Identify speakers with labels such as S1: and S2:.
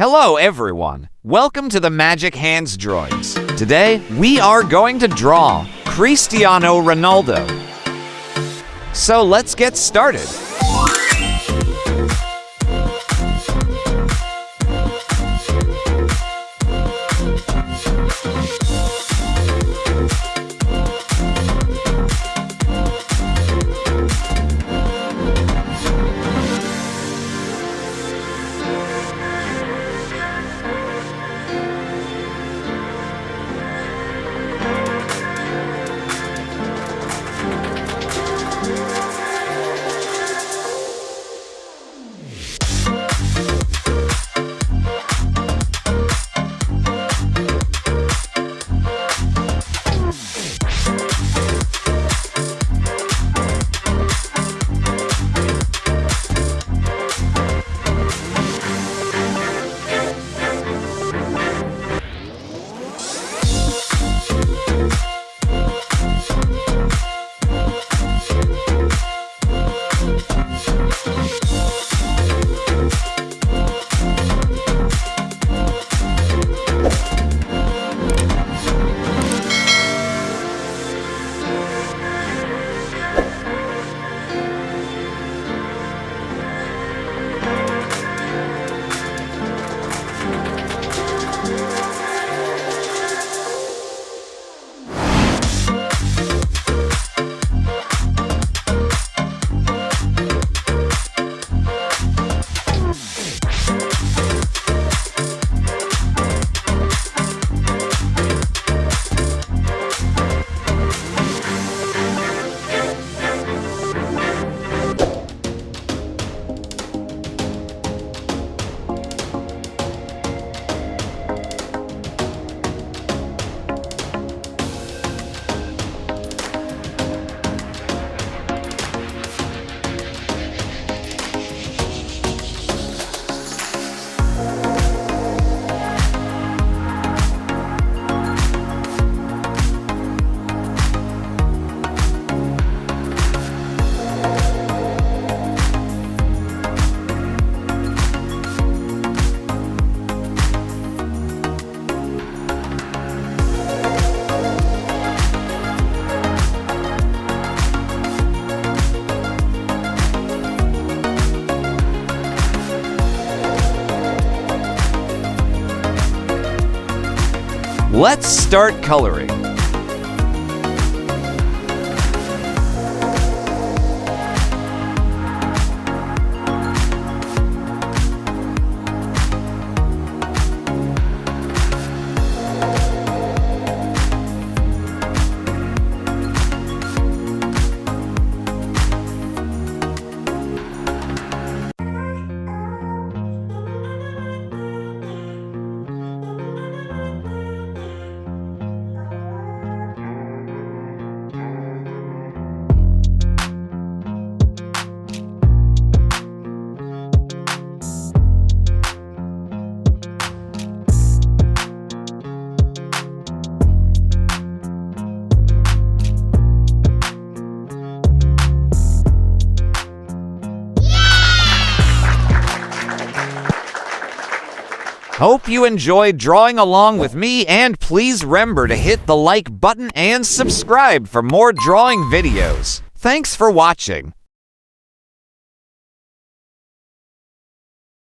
S1: Hello everyone, welcome to the Magic Hands Drawings. Today, we are going to draw Cristiano Ronaldo. So let's get started. Let's start coloring. Hope you enjoyed drawing along with me, and please remember to hit the like button and subscribe for more drawing videos. Thanks for watching.